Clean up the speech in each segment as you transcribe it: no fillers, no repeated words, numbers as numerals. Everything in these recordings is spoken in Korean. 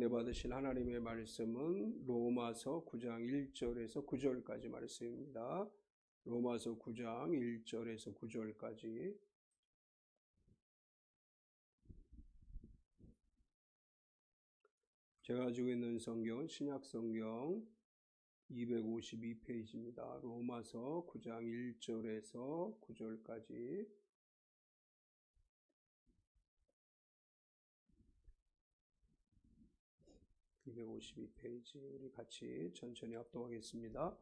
은혜 받으실 하나님의 말씀은 로마서 9장 1절에서 9절까지 말씀입니다. 로마서 9장 1절에서 9절까지. 제가 가지고 있는 성경은 신약성경 252페이지입니다. 로마서 9장 1절에서 9절까지. 252페이지 우리 같이 천천히 합독하겠습니다.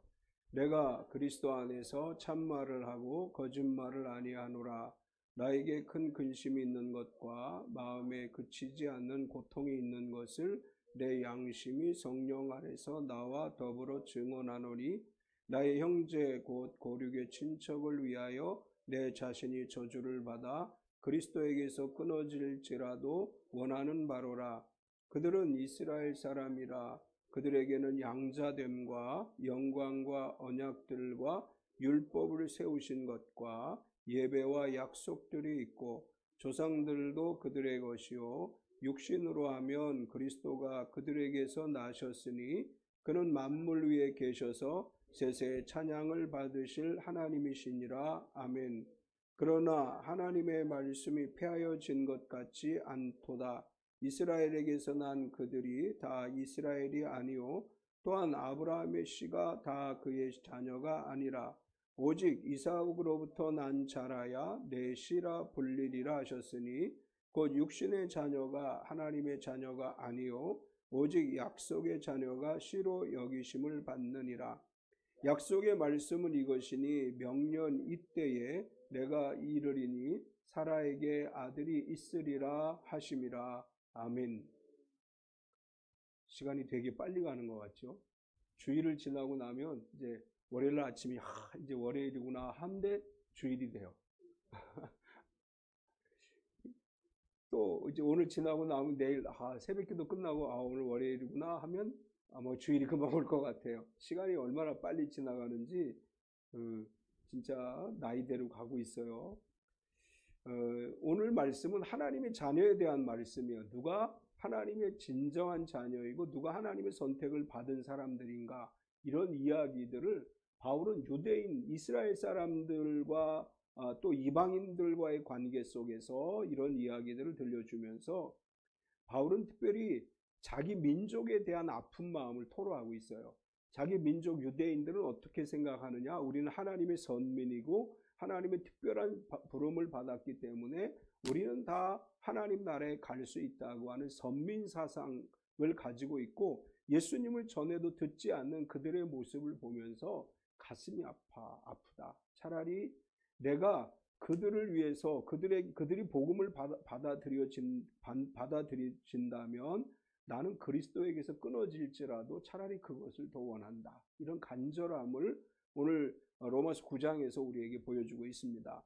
내가 그리스도 안에서 참말을 하고 거짓말을 아니하노라. 나에게 큰 근심이 있는 것과 마음에 그치지 않는 고통이 있는 것을 내 양심이 성령 안에서 나와 더불어 증언하노니, 나의 형제 곧 고륙의 친척을 위하여 내 자신이 저주를 받아 그리스도에게서 끊어질지라도 원하는 바로라. 그들은 이스라엘 사람이라. 그들에게는 양자됨과 영광과 언약들과 율법을 세우신 것과 예배와 약속들이 있고, 조상들도 그들의 것이요 육신으로 하면 그리스도가 그들에게서 나셨으니 그는 만물 위에 계셔서 세세 찬양을 받으실 하나님이시니라. 아멘. 그러나 하나님의 말씀이 폐하여진 것 같지 않도다. 이스라엘에게서 난 그들이 다 이스라엘이 아니요 또한 아브라함의 씨가 다 그의 자녀가 아니라 오직 이삭으로부터 난 자라야 내 씨라 불리리라 하셨으니, 곧 육신의 자녀가 하나님의 자녀가 아니요 오직 약속의 자녀가 씨로 여기심을 받느니라. 약속의 말씀은 이것이니, 명년 이때에 내가 이르리니 사라에게 아들이 있으리라 하심이라. 아멘. 시간이 되게 빨리 가는 것 같죠? 주일을 지나고 나면 이제 월요일 아침이 이제 월요일이구나 한데 주일이 돼요. 또 이제 오늘 지나고 나면 내일 새벽기도 끝나고 오늘 월요일이구나 하면 뭐 주일이 금방 올 것 같아요. 시간이 얼마나 빨리 지나가는지 진짜 나이대로 가고 있어요. 오늘 말씀은 하나님의 자녀에 대한 말씀이에요. 누가 하나님의 진정한 자녀이고 누가 하나님의 선택을 받은 사람들인가, 이런 이야기들을 바울은 유대인 이스라엘 사람들과 또 이방인들과의 관계 속에서 이런 이야기들을 들려주면서 바울은 특별히 자기 민족에 대한 아픈 마음을 토로하고 있어요. 자기 민족 유대인들은 어떻게 생각하느냐? 우리는 하나님의 선민이고 하나님의 특별한 부름을 받았기 때문에 우리는 다 하나님 나라에 갈 수 있다고 하는 선민 사상을 가지고 있고, 예수님을 전에도 듣지 않는 그들의 모습을 보면서 가슴이 아프다. 차라리 내가 그들을 위해서 그들이 복음을 받아들여진다면 나는 그리스도에게서 끊어질지라도 차라리 그것을 더 원한다. 이런 간절함을 오늘 로마서 9장에서 우리에게 보여주고 있습니다.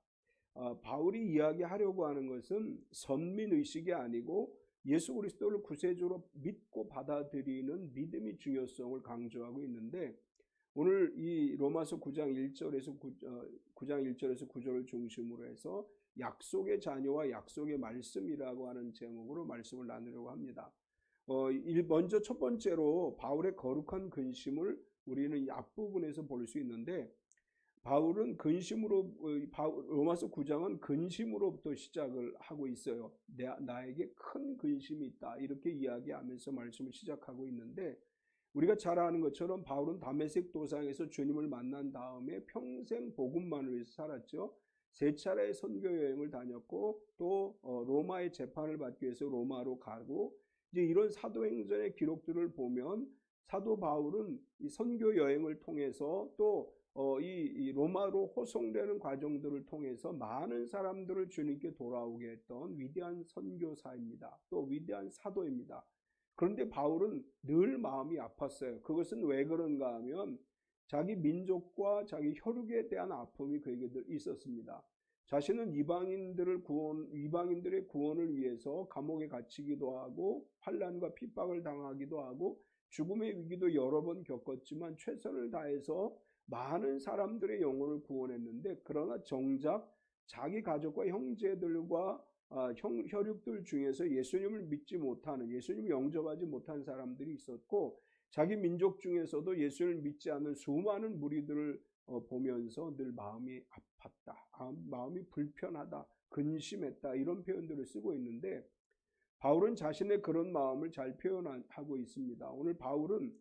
바울이 이야기하려고 하는 것은 선민의식이 아니고 예수 그리스도를 구세주로 믿고 받아들이는 믿음의 중요성을 강조하고 있는데, 오늘 이 로마서 9장 1절에서 9절을 중심으로 해서 약속의 자녀와 약속의 말씀이라고 하는 제목으로 말씀을 나누려고 합니다. 먼저 첫 번째로 바울의 거룩한 근심을 우리는 이 앞부분에서 볼 수 있는데, 바울은 로마서 9장은 근심으로부터 시작을 하고 있어요. 나에게 큰 근심이 있다, 이렇게 이야기하면서 말씀을 시작하고 있는데, 우리가 잘 아는 것처럼 바울은 다메섹 도상에서 주님을 만난 다음에 평생 복음만을 위해서 살았죠. 3차례의 선교 여행을 다녔고 또 로마의 재판을 받기 위해서 로마로 가고, 이제 이런 사도행전의 기록들을 보면 사도 바울은 이 선교 여행을 통해서 또 이 로마로 호송되는 과정들을 통해서 많은 사람들을 주님께 돌아오게 했던 위대한 선교사입니다. 또 위대한 사도입니다. 그런데 바울은 늘 마음이 아팠어요. 그것은 왜 그런가 하면 자기 민족과 자기 혈육에 대한 아픔이 그에게 늘 있었습니다. 자신은 이방인들의 구원을 위해서 감옥에 갇히기도 하고 환난과 핍박을 당하기도 하고 죽음의 위기도 여러 번 겪었지만 최선을 다해서 많은 사람들의 영혼을 구원했는데, 그러나 정작 자기 가족과 형제들과 혈육들 중에서 예수님을 믿지 못하는, 예수님을 영접하지 못한 사람들이 있었고, 자기 민족 중에서도 예수님을 믿지 않는 수많은 무리들을 보면서 늘 마음이 아팠다, 마음이 불편하다, 근심했다, 이런 표현들을 쓰고 있는데, 바울은 자신의 그런 마음을 잘 표현하고 있습니다. 오늘 바울은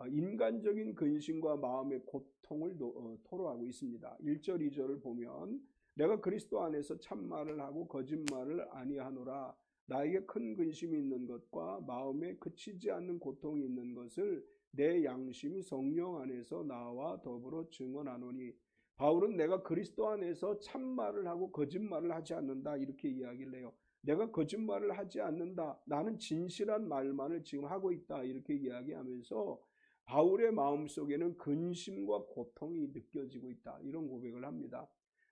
인간적인 근심과 마음의 고통을 토로하고 있습니다. 1절 2절을 보면 내가 그리스도 안에서 참말을 하고 거짓말을 아니하노라. 나에게 큰 근심이 있는 것과 마음에 그치지 않는 고통이 있는 것을 내 양심이 성령 안에서 나와 더불어 증언하노니. 바울은 내가 그리스도 안에서 참말을 하고 거짓말을 하지 않는다, 이렇게 이야기를 해요. 내가 거짓말을 하지 않는다, 나는 진실한 말만을 지금 하고 있다, 이렇게 이야기하면서 바울의 마음속에는 근심과 고통이 느껴지고 있다, 이런 고백을 합니다.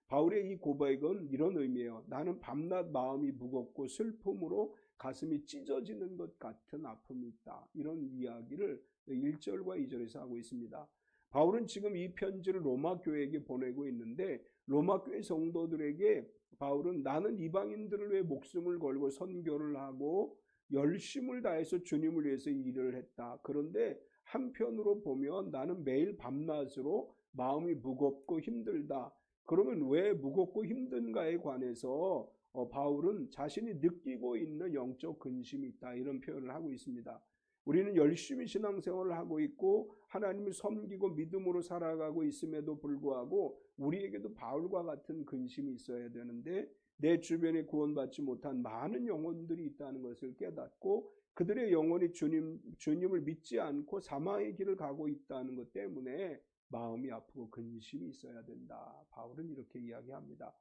바울의 이 고백은 이런 의미예요. 나는 밤낮 마음이 무겁고 슬픔으로 가슴이 찢어지는 것 같은 아픔이 있다, 이런 이야기를 1절과 2절에서 하고 있습니다. 바울은 지금 이 편지를 로마 교회에게 보내고 있는데, 로마 교회 성도들에게 바울은 나는 이방인들을 위해 목숨을 걸고 선교를 하고 열심을 다해서 주님을 위해서 일을 했다. 그런데 한편으로 보면 나는 매일 밤낮으로 마음이 무겁고 힘들다. 그러면 왜 무겁고 힘든가에 관해서 바울은 자신이 느끼고 있는 영적 근심이 있다, 이런 표현을 하고 있습니다. 우리는 열심히 신앙생활을 하고 있고 하나님을 섬기고 믿음으로 살아가고 있음에도 불구하고 우리에게도 바울과 같은 근심이 있어야 되는데, 내 주변에 구원받지 못한 많은 영혼들이 있다는 것을 깨닫고 그들의 영혼이 주님을 믿지 않고 사망의 길을 가고 있다는 것 때문에 마음이 아프고 근심이 있어야 된다. 바울은 이렇게 이야기합니다.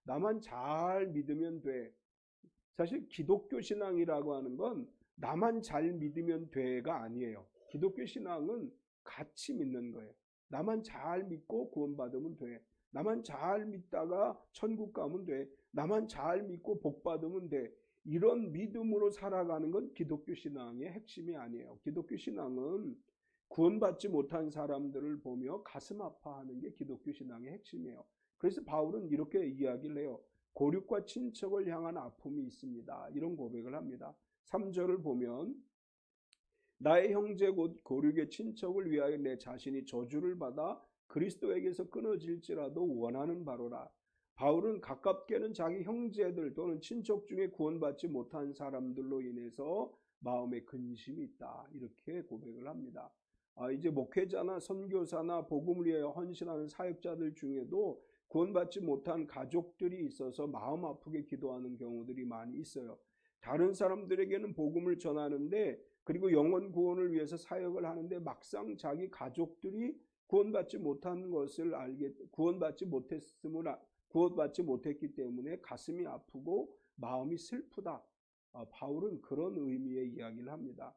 나만 잘 믿으면 돼. 사실 기독교 신앙이라고 하는 건 나만 잘 믿으면 돼가 아니에요. 기독교 신앙은 같이 믿는 거예요. 나만 잘 믿고 구원받으면 돼. 나만 잘 믿다가 천국 가면 돼. 나만 잘 믿고 복 받으면 돼. 이런 믿음으로 살아가는 건 기독교 신앙의 핵심이 아니에요. 기독교 신앙은 구원받지 못한 사람들을 보며 가슴 아파하는 게 기독교 신앙의 핵심이에요. 그래서 바울은 이렇게 이야기를 해요. 고륙과 친척을 향한 아픔이 있습니다, 이런 고백을 합니다. 3절을 보면 나의 형제 곧 고륙의 친척을 위하여 내 자신이 저주를 받아 그리스도에게서 끊어질지라도 원하는 바로라. 바울은 가깝게는 자기 형제들 또는 친척 중에 구원받지 못한 사람들로 인해서 마음에 근심이 있다, 이렇게 고백을 합니다. 이제 목회자나 선교사나 복음을 위하여 헌신하는 사역자들 중에도 구원받지 못한 가족들이 있어서 마음 아프게 기도하는 경우들이 많이 있어요. 다른 사람들에게는 복음을 전하는데, 그리고 영혼 구원을 위해서 사역을 하는데 막상 자기 가족들이 구원받지 못한 것을 구원받지 못했기 때문에 가슴이 아프고 마음이 슬프다. 바울은 그런 의미의 이야기를 합니다.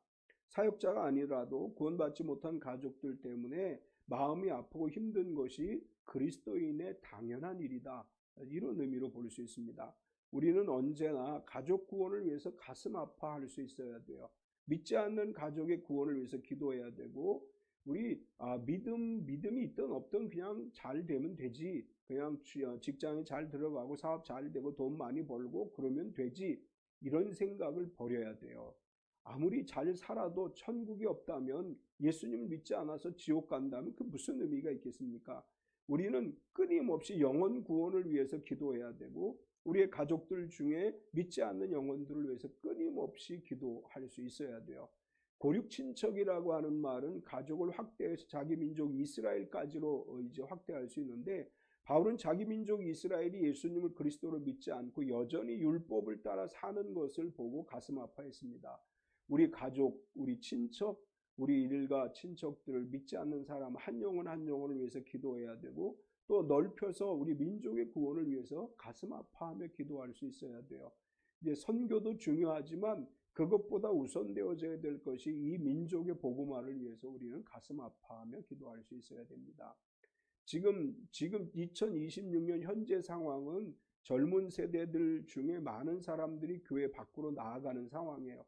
사역자가 아니라도 구원받지 못한 가족들 때문에 마음이 아프고 힘든 것이 그리스도인의 당연한 일이다, 이런 의미로 볼 수 있습니다. 우리는 언제나 가족 구원을 위해서 가슴 아파할 수 있어야 돼요. 믿지 않는 가족의 구원을 위해서 기도해야 되고, 우리 믿음이 있든 없든 그냥 잘 되면 되지, 그냥 직장에 잘 들어가고 사업 잘 되고 돈 많이 벌고 그러면 되지, 이런 생각을 버려야 돼요. 아무리 잘 살아도 천국이 없다면, 예수님을 믿지 않아서 지옥 간다면 그 무슨 의미가 있겠습니까? 우리는 끊임없이 영혼 구원을 위해서 기도해야 되고, 우리의 가족들 중에 믿지 않는 영혼들을 위해서 끊임없이 기도할 수 있어야 돼요. 고륙친척이라고 하는 말은 가족을 확대해서 자기 민족 이스라엘까지로 이제 확대할 수 있는데, 바울은 자기 민족 이스라엘이 예수님을 그리스도로 믿지 않고 여전히 율법을 따라 사는 것을 보고 가슴 아파했습니다. 우리 가족, 우리 친척, 우리 일가 친척들을 믿지 않는 사람 한 영혼 한 영혼을 위해서 기도해야 되고, 또 넓혀서 우리 민족의 구원을 위해서 가슴 아파하며 기도할 수 있어야 돼요. 이제 선교도 중요하지만 그것보다 우선되어져야 될 것이 이 민족의 복음화를 위해서 우리는 가슴 아파하며 기도할 수 있어야 됩니다. 지금 2026년 현재 상황은 젊은 세대들 중에 많은 사람들이 교회 밖으로 나아가는 상황이에요.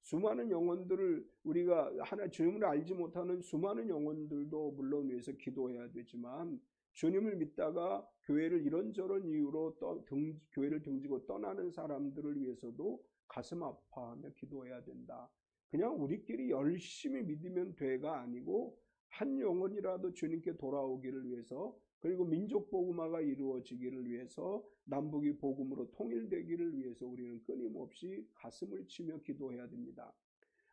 수많은 영혼들을 우리가 주님을 알지 못하는 수많은 영혼들도 물론 위해서 기도해야 되지만, 주님을 믿다가 교회를 이런저런 이유로 교회를 등지고 떠나는 사람들을 위해서도 가슴 아파하며 기도해야 된다. 그냥 우리끼리 열심히 믿으면 돼가 아니고 한 영혼이라도 주님께 돌아오기를 위해서, 그리고 민족 복음화가 이루어지기를 위해서, 남북이 복음으로 통일되기를 위해서 우리는 끊임없이 가슴을 치며 기도해야 됩니다.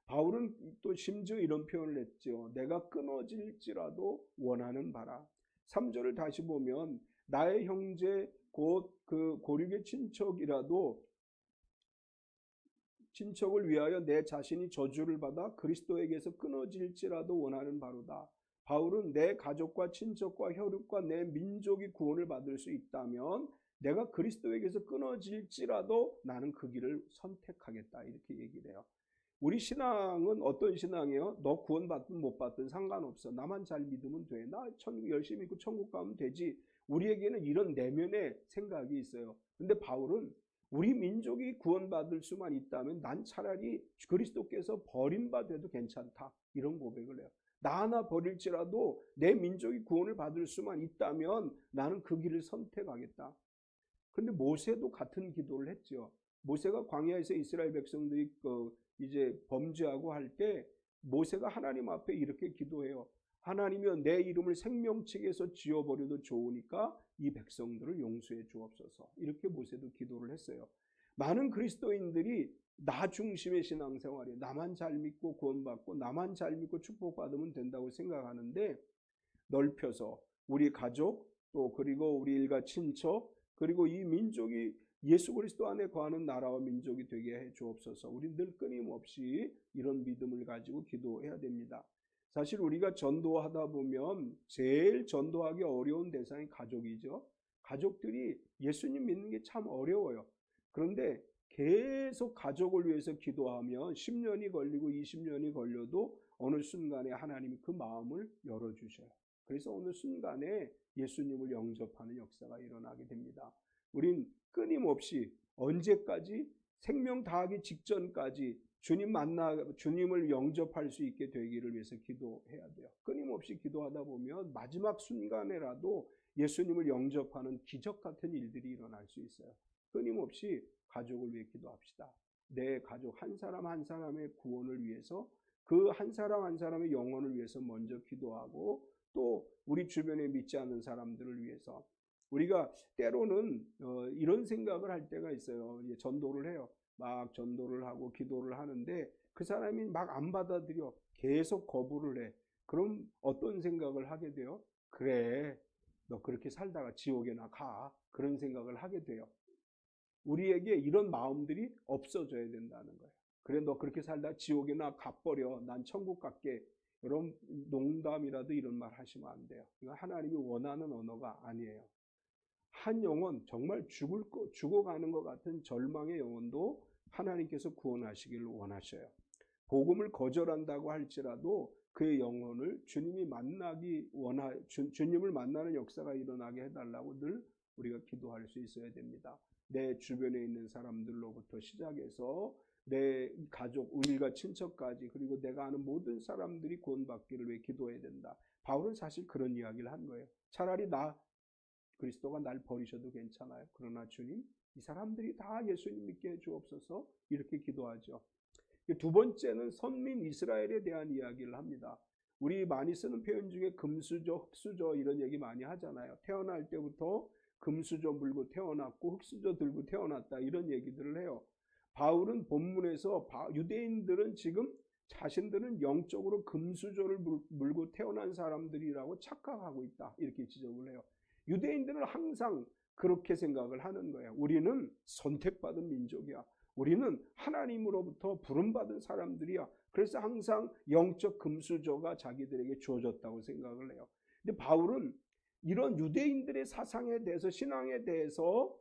바울은 또 심지어 이런 표현을 했죠. 내가 끊어질지라도 원하는 바라. 3절을 다시 보면 나의 형제 곧 그 고륙의 친척을 위하여 내 자신이 저주를 받아 그리스도에게서 끊어질지라도 원하는 바로다. 바울은 내 가족과 친척과 혈육과 내 민족이 구원을 받을 수 있다면 내가 그리스도에게서 끊어질지라도 나는 그 길을 선택하겠다, 이렇게 얘기를 해요. 우리 신앙은 어떤 신앙이에요? 너 구원받든 못 받든 상관없어. 나만 잘 믿으면 돼. 나 열심히 믿고 천국 가면 되지. 우리에게는 이런 내면의 생각이 있어요. 근데 바울은 우리 민족이 구원받을 수만 있다면 난 차라리 그리스도께서 버림받아도 괜찮다, 이런 고백을 해요. 나 하나 버릴지라도 내 민족이 구원을 받을 수만 있다면 나는 그 길을 선택하겠다. 근데 모세도 같은 기도를 했죠. 모세가 광야에서 이스라엘 백성들이 이제 범죄하고 할 때 모세가 하나님 앞에 이렇게 기도해요. 하나님이여, 내 이름을 생명책에서 지워버려도 좋으니까 이 백성들을 용서해 주옵소서. 이렇게 모세도 기도를 했어요. 많은 그리스도인들이 나 중심의 신앙생활이에요. 나만 잘 믿고 구원받고 나만 잘 믿고 축복받으면 된다고 생각하는데, 넓혀서 우리 가족, 또 그리고 우리 일가 친척, 그리고 이 민족이 예수 그리스도 안에 거하는 나라와 민족이 되게 해 주옵소서. 우리 늘 끊임없이 이런 믿음을 가지고 기도해야 됩니다. 사실 우리가 전도하다 보면 제일 전도하기 어려운 대상이 가족이죠. 가족들이 예수님 믿는 게 참 어려워요. 그런데 계속 가족을 위해서 기도하면 10년이 걸리고 20년이 걸려도 어느 순간에 하나님이 그 마음을 열어주셔요. 그래서 어느 순간에 예수님을 영접하는 역사가 일어나게 됩니다. 우린 끊임없이 언제까지? 생명 다하기 직전까지 주님을 영접할 수 있게 되기를 위해서 기도해야 돼요. 끊임없이 기도하다 보면 마지막 순간에라도 예수님을 영접하는 기적 같은 일들이 일어날 수 있어요. 끊임없이 가족을 위해 기도합시다. 내 가족 한 사람 한 사람의 구원을 위해서, 그 한 사람 한 사람의 영혼을 위해서 먼저 기도하고, 또 우리 주변에 믿지 않는 사람들을 위해서. 우리가 때로는 이런 생각을 할 때가 있어요. 전도를 해요. 막 전도를 하고 기도를 하는데 그 사람이 막 안 받아들여. 계속 거부를 해. 그럼 어떤 생각을 하게 돼요? 그래, 너 그렇게 살다가 지옥에나 가. 그런 생각을 하게 돼요. 우리에게 이런 마음들이 없어져야 된다는 거예요. 그래, 너 그렇게 살다가 지옥에나 가버려. 난 천국 갈게. 여러분, 농담이라도 이런 말 하시면 안 돼요. 이거 하나님이 원하는 언어가 아니에요. 한 영혼, 정말 죽어가는 것 같은 절망의 영혼도 하나님께서 구원하시기를 원하셔요. 복음을 거절한다고 할지라도 그의 영혼을 주님을 만나는 역사가 일어나게 해달라고 늘 우리가 기도할 수 있어야 됩니다. 내 주변에 있는 사람들로부터 시작해서 내 가족, 일가 친척까지, 그리고 내가 아는 모든 사람들이 구원받기를 위해 기도해야 된다. 바울은 사실 그런 이야기를 한 거예요. 차라리 그리스도가 날 버리셔도 괜찮아요. 그러나 주님, 이 사람들이 다 예수님 믿게 해주옵소서, 이렇게 기도하죠. 두 번째는 선민 이스라엘에 대한 이야기를 합니다. 우리 많이 쓰는 표현 중에 금수저, 흙수저 이런 얘기 많이 하잖아요. 태어날 때부터 금수저 물고 태어났고 흙수저 들고 태어났다, 이런 얘기들을 해요. 바울은 본문에서 유대인들은 지금 자신들은 영적으로 금수저를 물고 태어난 사람들이라고 착각하고 있다, 이렇게 지적을 해요. 유대인들은 항상 그렇게 생각을 하는 거예요. 우리는 선택받은 민족이야. 우리는 하나님으로부터 부름받은 사람들이야. 그래서 항상 영적 금수저가 자기들에게 주어졌다고 생각을 해요. 근데 바울은 이런 유대인들의 사상에 대해서, 신앙에 대해서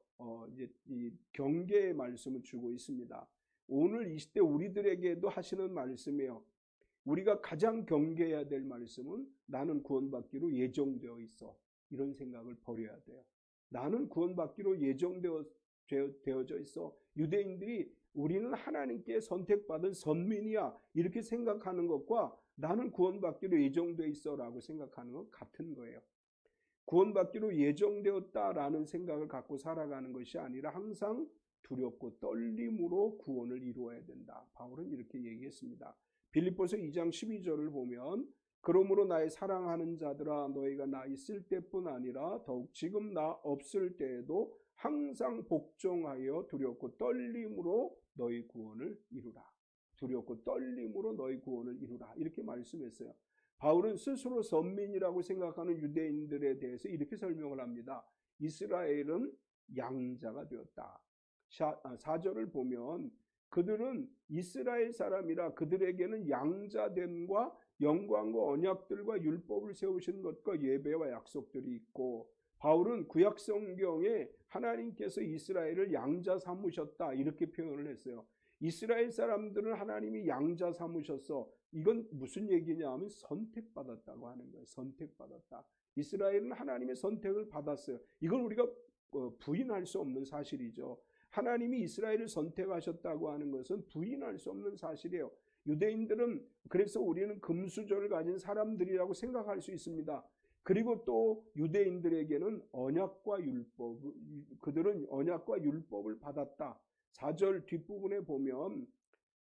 이제 이 경계의 말씀을 주고 있습니다. 오늘 이 시대 우리들에게도 하시는 말씀이에요. 우리가 가장 경계해야 될 말씀은 나는 구원받기로 예정되어 있어. 이런 생각을 버려야 돼요. 나는 구원받기로 예정되어져 있어. 유대인들이 우리는 하나님께 선택받은 선민이야, 이렇게 생각하는 것과 나는 구원받기로 예정되어 있어 라고 생각하는 것 같은 거예요. 구원받기로 예정되었다라는 생각을 갖고 살아가는 것이 아니라 항상 두렵고 떨림으로 구원을 이루어야 된다. 바울은 이렇게 얘기했습니다. 빌립보서 2장 12절을 보면 그러므로 나의 사랑하는 자들아 너희가 나 있을 때뿐 아니라 더욱 지금 나 없을 때에도 항상 복종하여 두렵고 떨림으로 너희 구원을 이루라. 두렵고 떨림으로 너희 구원을 이루라. 이렇게 말씀했어요. 바울은 스스로 선민이라고 생각하는 유대인들에 대해서 이렇게 설명을 합니다. 이스라엘은 양자가 되었다. 4절을 보면 그들은 이스라엘 사람이라 그들에게는 양자됨과 영광과 언약들과 율법을 세우신 것과 예배와 약속들이 있고, 바울은 구약 성경에 하나님께서 이스라엘을 양자 삼으셨다 이렇게 표현을 했어요. 이스라엘 사람들은 하나님이 양자 삼으셨어. 이건 무슨 얘기냐 하면 선택받았다고 하는 거예요. 선택받았다. 이스라엘은 하나님의 선택을 받았어요. 이건 우리가 부인할 수 없는 사실이죠. 하나님이 이스라엘을 선택하셨다고 하는 것은 부인할 수 없는 사실이에요. 유대인들은 그래서 우리는 금수저를 가진 사람들이라고 생각할 수 있습니다. 그리고 또 유대인들에게는 언약과 율법, 그들은 언약과 율법을 받았다. 4절 뒷부분에 보면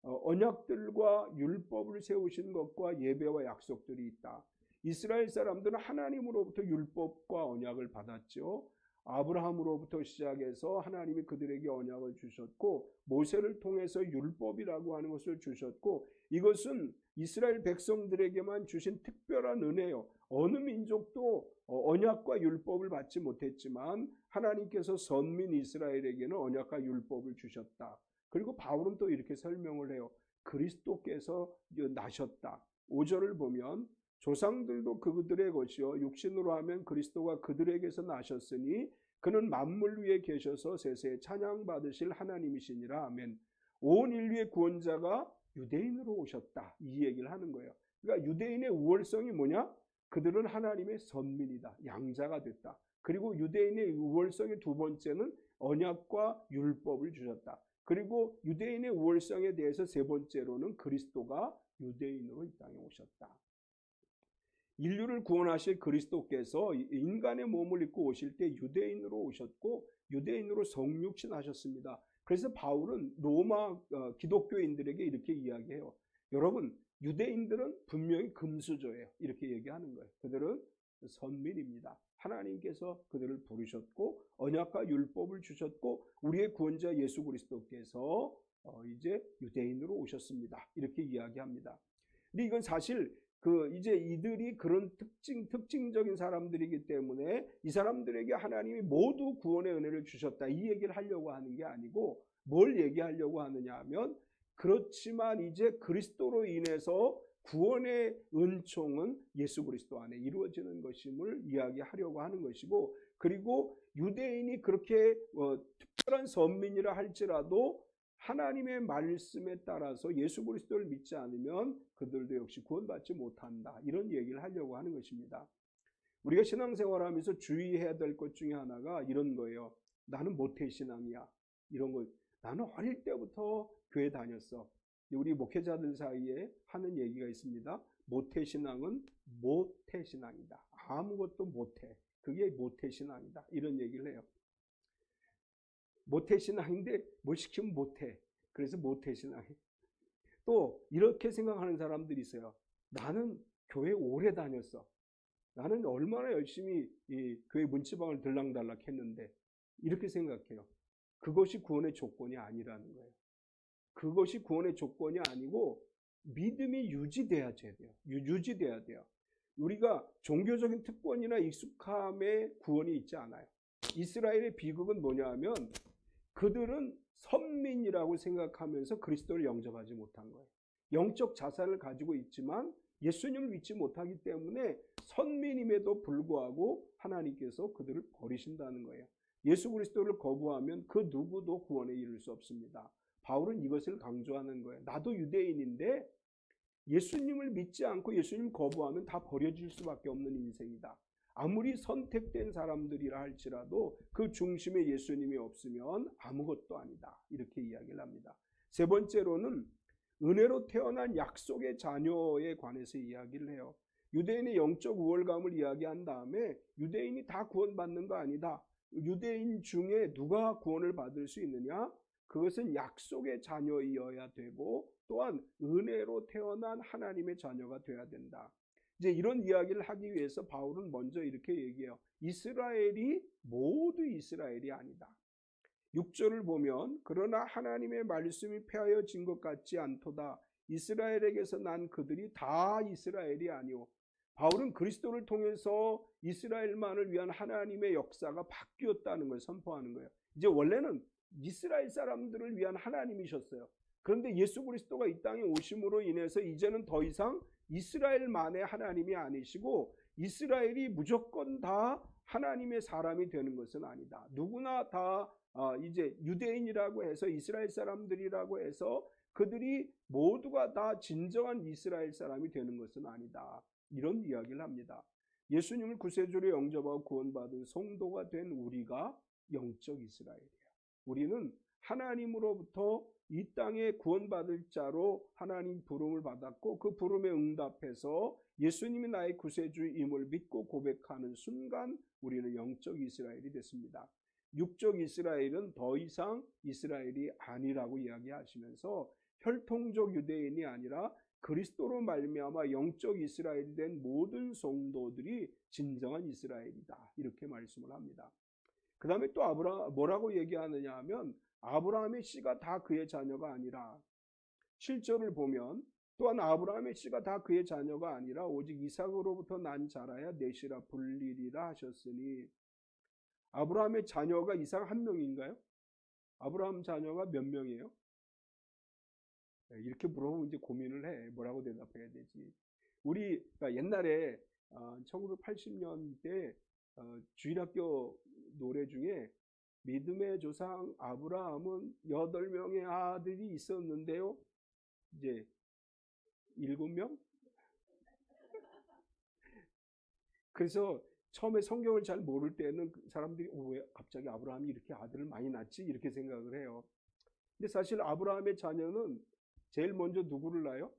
언약들과 율법을 세우신 것과 예배와 약속들이 있다. 이스라엘 사람들은 하나님으로부터 율법과 언약을 받았죠. 아브라함으로부터 시작해서 하나님이 그들에게 언약을 주셨고 모세를 통해서 율법이라고 하는 것을 주셨고, 이것은 이스라엘 백성들에게만 주신 특별한 은혜요. 어느 민족도 언약과 율법을 받지 못했지만 하나님께서 선민 이스라엘에게는 언약과 율법을 주셨다. 그리고 바울은 또 이렇게 설명을 해요. 그리스도께서 나셨다. 5절을 보면 조상들도 그들의 것이요 육신으로 하면 그리스도가 그들에게서 나셨으니 그는 만물 위에 계셔서 세세에 찬양받으실 하나님이시니라. 아멘. 온 인류의 구원자가 유대인으로 오셨다. 이 얘기를 하는 거예요. 그러니까 유대인의 우월성이 뭐냐? 그들은 하나님의 선민이다. 양자가 됐다. 그리고 유대인의 우월성의 두 번째는 언약과 율법을 주셨다. 그리고 유대인의 우월성에 대해서 세 번째로는 그리스도가 유대인으로 이 땅에 오셨다. 인류를 구원하실 그리스도께서 인간의 몸을 입고 오실 때 유대인으로 오셨고 유대인으로 성육신하셨습니다. 그래서 바울은 로마 기독교인들에게 이렇게 이야기해요. 여러분, 유대인들은 분명히 금수저예요. 이렇게 얘기하는 거예요. 그들은 선민입니다. 하나님께서 그들을 부르셨고 언약과 율법을 주셨고 우리의 구원자 예수 그리스도께서 이제 유대인으로 오셨습니다. 이렇게 이야기합니다. 근데 이건 사실 이제 이들이 그런 특징적인 사람들이기 때문에 이 사람들에게 하나님이 모두 구원의 은혜를 주셨다 이 얘기를 하려고 하는 게 아니고, 뭘 얘기하려고 하느냐 하면 그렇지만 이제 그리스도로 인해서 구원의 은총은 예수 그리스도 안에 이루어지는 것임을 이야기하려고 하는 것이고, 그리고 유대인이 그렇게 특별한 선민이라 할지라도 하나님의 말씀에 따라서 예수 그리스도를 믿지 않으면 그들도 역시 구원받지 못한다. 이런 얘기를 하려고 하는 것입니다. 우리가 신앙생활하면서 주의해야 될 것 중에 하나가 이런 거예요. 나는 모태신앙이야. 이런 거. 나는 어릴 때부터 교회 다녔어. 우리 목회자들 사이에 하는 얘기가 있습니다. 모태신앙은 모태신앙이다. 아무것도 못해. 그게 모태신앙이다. 이런 얘기를 해요. 모태신앙인데 뭐 시키면 못해. 그래서 모태신앙. 또 이렇게 생각하는 사람들이 있어요. 나는 교회 오래 다녔어. 나는 얼마나 열심히 이 교회 문지방을 들락달락 했는데, 이렇게 생각해요. 그것이 구원의 조건이 아니라는 거예요. 그것이 구원의 조건이 아니고 믿음이 유지돼야 돼요. 유지돼야 돼요. 우리가 종교적인 특권이나 익숙함에 구원이 있지 않아요. 이스라엘의 비극은 뭐냐 하면 그들은 선민이라고 생각하면서 그리스도를 영접하지 못한 거예요. 영적 자산을 가지고 있지만 예수님을 믿지 못하기 때문에 선민임에도 불구하고 하나님께서 그들을 버리신다는 거예요. 예수 그리스도를 거부하면 그 누구도 구원에 이를 수 없습니다. 바울은 이것을 강조하는 거예요. 나도 유대인인데 예수님을 믿지 않고 예수님 거부하면 다 버려질 수밖에 없는 인생이다. 아무리 선택된 사람들이라 할지라도 그 중심에 예수님이 없으면 아무것도 아니다. 이렇게 이야기를 합니다. 세 번째로는 은혜로 태어난 약속의 자녀에 관해서 이야기를 해요. 유대인의 영적 우월감을 이야기한 다음에 유대인이 다 구원받는 거 아니다. 유대인 중에 누가 구원을 받을 수 있느냐? 그것은 약속의 자녀이어야 되고 또한 은혜로 태어난 하나님의 자녀가 되어야 된다. 이제 이런 이야기를 하기 위해서 바울은 먼저 이렇게 얘기해요. 이스라엘이 모두 이스라엘이 아니다. 6절을 보면 그러나 하나님의 말씀이 폐하여진 것 같지 않도다. 이스라엘에게서 난 그들이 다 이스라엘이 아니오. 바울은 그리스도를 통해서 이스라엘만을 위한 하나님의 역사가 바뀌었다는 걸 선포하는 거예요. 이제 원래는 이스라엘 사람들을 위한 하나님이셨어요. 그런데 예수 그리스도가 이 땅에 오심으로 인해서 이제는 더 이상 이스라엘만의 하나님이 아니시고 이스라엘이 무조건 다 하나님의 사람이 되는 것은 아니다. 누구나 다 이제 유대인이라고 해서 이스라엘 사람들이라고 해서 그들이 모두가 다 진정한 이스라엘 사람이 되는 것은 아니다. 이런 이야기를 합니다. 예수님을 구세주로 영접하고 구원받은 성도가 된 우리가 영적 이스라엘이에요. 우리는 하나님으로부터 이 땅에 구원받을 자로 하나님 부름을 받았고 그 부름에 응답해서 예수님이 나의 구세주임을 믿고 고백하는 순간 우리는 영적 이스라엘이 됐습니다. 육적 이스라엘은 더 이상 이스라엘이 아니라고 이야기하시면서 혈통적 유대인이 아니라 그리스도로 말미암아 영적 이스라엘이 된 모든 성도들이 진정한 이스라엘이다. 이렇게 말씀을 합니다. 그 다음에 또 뭐라고 얘기하느냐 하면 아브라함의 씨가 다 그의 자녀가 아니라 7절을 보면 또한 아브라함의 씨가 다 그의 자녀가 아니라 오직 이삭으로부터 난 자라야 내 씨라 불리리라 하셨으니 아브라함의 자녀가 이삭 한 명인가요? 아브라함 자녀가 몇 명이에요? 이렇게 물어보면 이제 고민을 해. 뭐라고 대답해야 되지? 그러니까 옛날에 1980년대 주일학교 노래 중에 믿음의 조상 아브라함은 8명의 아들이 있었는데요. 이제 7명? 그래서 처음에 성경을 잘 모를 때는 사람들이 왜 갑자기 아브라함이 이렇게 아들을 많이 낳지? 이렇게 생각을 해요. 근데 사실 아브라함의 자녀는 제일 먼저 누구를 낳아요?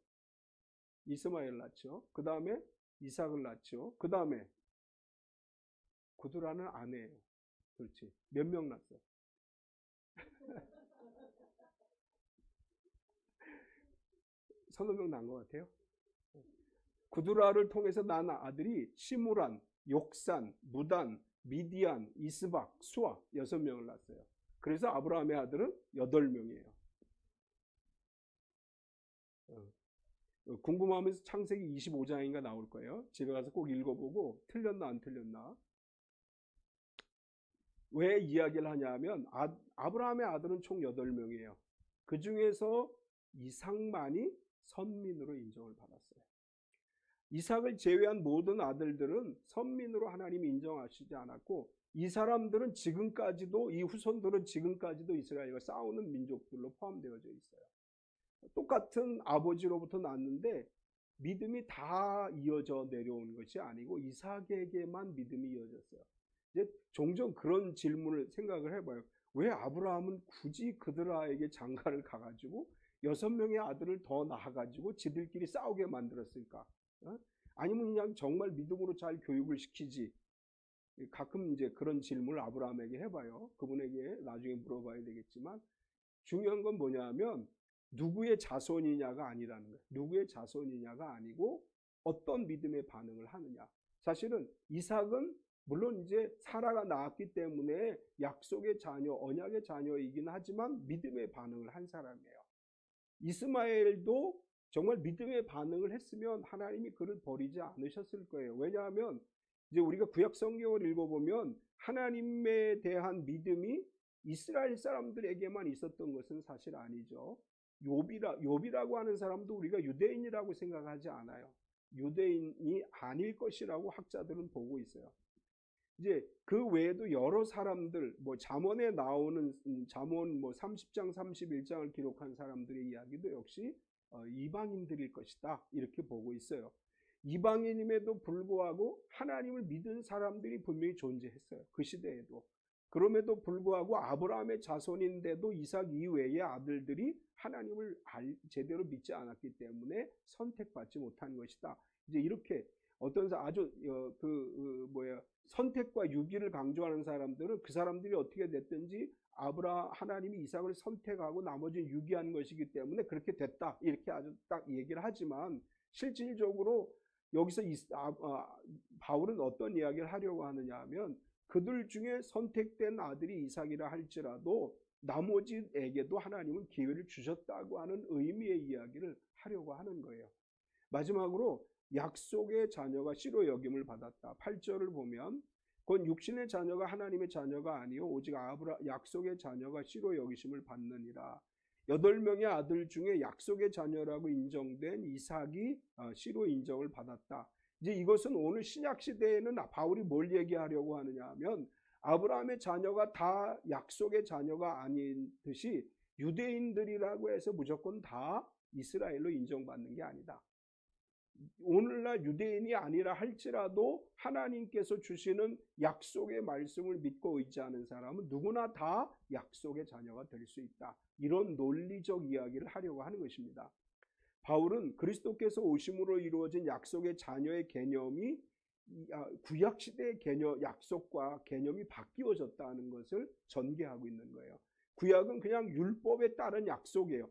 이스마엘 낳죠. 그 다음에 이삭을 낳죠. 그 다음에 구두라는 아내예요. 그렇지. 몇 명 낳았어요? 서너 명 낳은 것 같아요. 구두라를 통해서 낳은 아들이 시므란, 욕산, 무단, 미디안, 이스박, 수아 6명을 낳았어요. 그래서 아브라함의 아들은 8명이에요. 궁금하면 창세기 25장인가 나올 거예요. 집에 가서 꼭 읽어보고 틀렸나 안 틀렸나. 왜 이야기를 하냐면 아브라함의 아들은 총 8명이에요. 그 중에서 이삭만이 선민으로 인정을 받았어요. 이삭을 제외한 모든 아들들은 선민으로 하나님이 인정하시지 않았고 이 사람들은 지금까지도 이 후손들은 지금까지도 이스라엘과 싸우는 민족들로 포함되어져 있어요. 똑같은 아버지로부터 났는데 믿음이 다 이어져 내려온 것이 아니고 이삭에게만 믿음이 이어졌어요. 이제 종종 그런 질문을 생각을 해봐요. 왜 아브라함은 굳이 그들에게 장가를 가가지고 6명의 아들을 더 낳아가지고 지들끼리 싸우게 만들었을까? 아니면 그냥 정말 믿음으로 잘 교육을 시키지. 가끔 이제 그런 질문을 아브라함에게 해봐요. 그분에게 나중에 물어봐야 되겠지만 중요한 건 뭐냐면 누구의 자손이냐가 아니라는 거예요. 누구의 자손이냐가 아니고 어떤 믿음의 반응을 하느냐. 사실은 이삭은 물론 이제 사라가 낳았기 때문에 약속의 자녀, 언약의 자녀이긴 하지만 믿음의 반응을 한 사람이에요. 이스마엘도 정말 믿음의 반응을 했으면 하나님이 그를 버리지 않으셨을 거예요. 왜냐하면 이제 우리가 구약 성경을 읽어보면 하나님에 대한 믿음이 이스라엘 사람들에게만 있었던 것은 사실 아니죠. 욥이라고 하는 사람도 우리가 유대인이라고 생각하지 않아요. 유대인이 아닐 것이라고 학자들은 보고 있어요. 이제 그 외에도 여러 사람들, 잠언에 나오는 잠언 30장, 31장을 기록한 사람들의 이야기도 역시 이방인들일 것이다. 이렇게 보고 있어요. 이방인임에도 불구하고 하나님을 믿은 사람들이 분명히 존재했어요. 그 시대에도. 그럼에도 불구하고 아브라함의 자손인데도 이삭 이외의 아들들이 하나님을 제대로 믿지 않았기 때문에 선택받지 못한 것이다. 이제 이렇게 어떤 아주 선택과 유기를 강조하는 사람들은 그 사람들이 어떻게 됐든지 하나님이 이삭을 선택하고 나머지는 유기한 것이기 때문에 그렇게 됐다, 이렇게 아주 딱 얘기를 하지만, 실질적으로 여기서 바울은 어떤 이야기를 하려고 하느냐 하면, 그들 중에 선택된 아들이 이삭이라 할지라도 나머지에게도 하나님은 기회를 주셨다고 하는 의미의 이야기를 하려고 하는 거예요. 마지막으로 약속의 자녀가 씨로 여김을 받았다. 8절을 보면 곧 육신의 자녀가 하나님의 자녀가 아니요 오직 약속의 자녀가 씨로 여기심을 받느니라. 8명의 아들 중에 약속의 자녀라고 인정된 이삭이 씨로 인정을 받았다. 이제 이것은 오늘 신약 시대에는 바울이 뭘 얘기하려고 하느냐 하면, 아브라함의 자녀가 다 약속의 자녀가 아닌 듯이 유대인들이라고 해서 무조건 다 이스라엘로 인정받는 게 아니다. 오늘날 유대인이 아니라 할지라도 하나님께서 주시는 약속의 말씀을 믿고 의지하는 사람은 누구나 다 약속의 자녀가 될 수 있다. 이런 논리적 이야기를 하려고 하는 것입니다. 바울은 그리스도께서 오심으로 이루어진 약속의 자녀의 개념이 구약시대의 약속과 개념이 바뀌어졌다는 것을 전개하고 있는 거예요. 구약은 그냥 율법에 따른 약속이에요.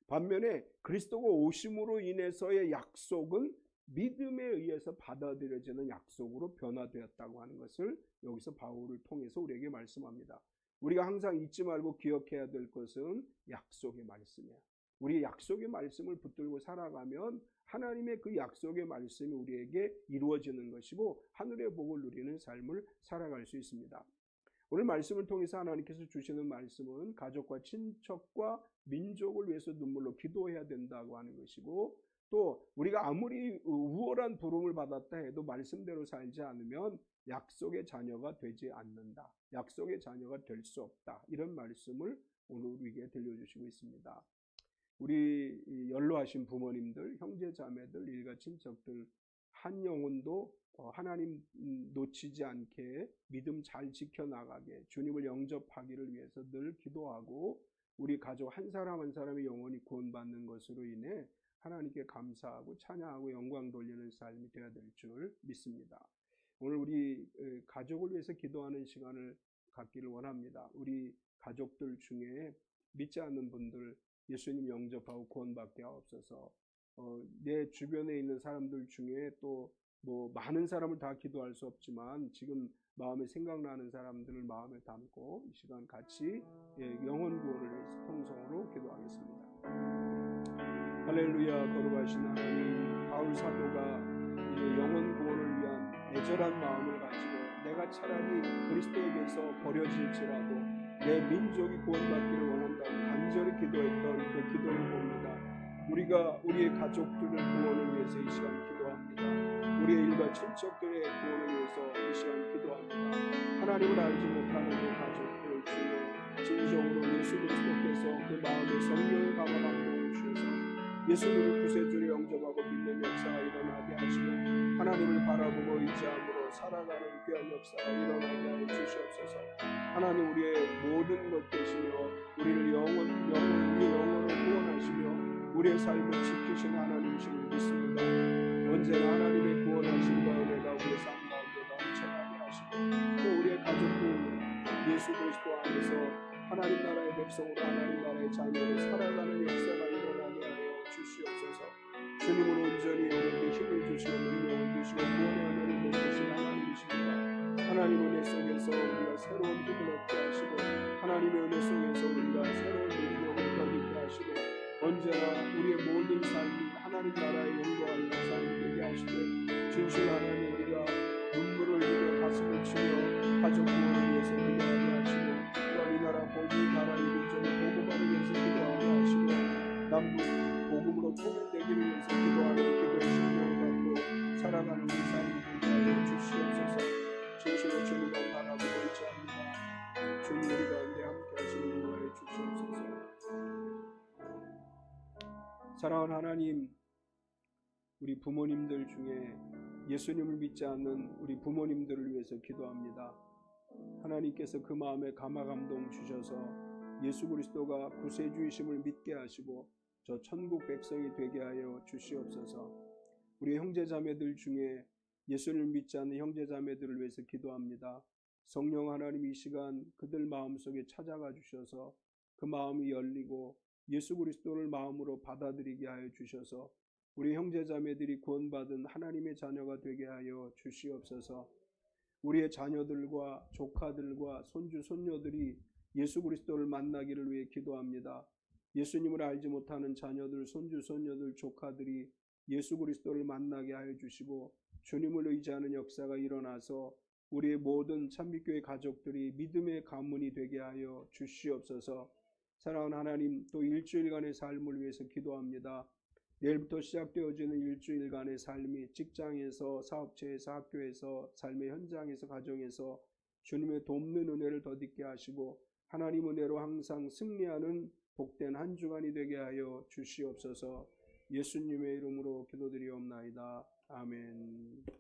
반면에 그리스도가 오심으로 인해서의 약속은 믿음에 의해서 받아들여지는 약속으로 변화되었다고 하는 것을 여기서 바울을 통해서 우리에게 말씀합니다. 우리가 항상 잊지 말고 기억해야 될 것은 약속의 말씀이에요. 우리 약속의 말씀을 붙들고 살아가면 하나님의 그 약속의 말씀이 우리에게 이루어지는 것이고 하늘의 복을 누리는 삶을 살아갈 수 있습니다. 오늘 말씀을 통해서 하나님께서 주시는 말씀은 가족과 친척과 민족을 위해서 눈물로 기도해야 된다고 하는 것이고, 또 우리가 아무리 우월한 부름을 받았다 해도 말씀대로 살지 않으면 약속의 자녀가 되지 않는다. 약속의 자녀가 될 수 없다. 이런 말씀을 오늘 우리에게 들려주시고 있습니다. 우리 연로하신 부모님들, 형제 자매들, 일가 친척들 한 영혼도 하나님 놓치지 않게 믿음 잘 지켜나가게 주님을 영접하기를 위해서 늘 기도하고, 우리 가족 한 사람 한 사람이 영원히 구원받는 것으로 인해 하나님께 감사하고 찬양하고 영광 돌리는 삶이 되어야 될 줄 믿습니다. 오늘 우리 가족을 위해서 기도하는 시간을 갖기를 원합니다. 우리 가족들 중에 믿지 않는 분들 예수님 영접하고 구원받게 하옵소서. 내 주변에 있는 사람들 중에 또 많은 사람을 다 기도할 수 없지만 지금 마음에 생각나는 사람들을 마음에 담고 이 시간 같이 영혼 구원을 위해서 통성으로 기도하겠습니다. 할렐루야. 거룩하신 하나님, 바울 사도가 영혼 구원을 위한 애절한 마음을 가지고 내가 차라리 그리스도에게서 버려질지라도 내 민족이 구원받기를 원한다고 간절히 기도했던 그 기도를 봅니다. 우리가 우리의 가족들의 구원을 위해서 이 시간 기도합니다. 우리의 일가 친척들의 구원을 위해서 이 시간 기도합니다. 하나님을 알지 못하는 그 가족들 중에 진정으로 예수 그리스도께서 그 마음에 성령의 감화 감동을 주셔서 예수님을 구세주로 영접하고 믿는 역사가 일어나게 하시고 하나님을 바라보고 의지함으로 살아가는 귀한 역사가 일어나게 하여 주시옵소서. 하나님, 우리의 모든 것 되시며 우리의 영혼을 구원하시며 우리의 삶을 지키시는 하나님이심을 믿습니다. 언제나 하나님의 구원하심과 은혜가 우리의 삶 가운데 넘쳐나게 하시고 또 우리의 가족들 예수 그리스도 안에서 하나님 나라의 백성으로 하나님 나라의 자녀로 살아가는 역사가 일어나게 하여 주시옵소서. 주님은 온전히 우리에게 힘을 주시고 능력을 주시고 구원의 은혜를 베푸시는 하나님이십니다. 하나님의 은혜 속에서 우리가 새로운 힘을 얻게 하시고 하나님의 은혜 속에서 우리가 새로운 능력을 얻게 하시고 언제나 우리의 모든 삶이 하나님 나라의 영광을 삶이 되게 하시되 진실 하나님, 우리가 눈물을 흘리며 가슴을 치며 가족 구원을 위해서 기도하게 하시고 또한 이 나라 이 나라의 민족의 복음화를 위해서 기도하게 하시고 남북 복음으로 통일되기를 위해서 기도하는 기도의 심령을 갖고 살아가는 우리 삶이 되게 하여 주시옵소서. 진실로 주님만 바라보고 의지합니다. 주님 우리 가운데 함께 하시는 인도하여 주시옵소서. 사랑하는 하나님, 우리 부모님들 중에 예수님을 믿지 않는 우리 부모님들을 위해서 기도합니다. 하나님께서 그 마음에 감화 감동 주셔서 예수 그리스도가 구세주이심을 믿게 하시고 저 천국 백성이 되게 하여 주시옵소서. 우리 형제 자매들 중에 예수를 믿지 않는 형제자매들을 위해서 기도합니다. 성령 하나님 이 시간 그들 마음속에 찾아가 주셔서 그 마음이 열리고 예수 그리스도를 마음으로 받아들이게 하여 주셔서 우리 형제자매들이 구원받은 하나님의 자녀가 되게 하여 주시옵소서. 우리의 자녀들과 조카들과 손주 손녀들이 예수 그리스도를 만나기를 위해 기도합니다. 예수님을 알지 못하는 자녀들, 손주 손녀들, 조카들이 예수 그리스도를 만나게 하여 주시고 주님을 의지하는 역사가 일어나서 우리의 모든 참빛교회 가족들이 믿음의 가문이 되게 하여 주시옵소서. 사랑하는 하나님, 또 일주일간의 삶을 위해서 기도합니다. 내일부터 시작되어지는 일주일간의 삶이 직장에서, 사업체에서, 학교에서, 삶의 현장에서, 가정에서 주님의 돕는 은혜를 덧입게 하시고 하나님 은혜로 항상 승리하는 복된 한 주간이 되게 하여 주시옵소서. 예수님의 이름으로 기도드리옵나이다. 아멘.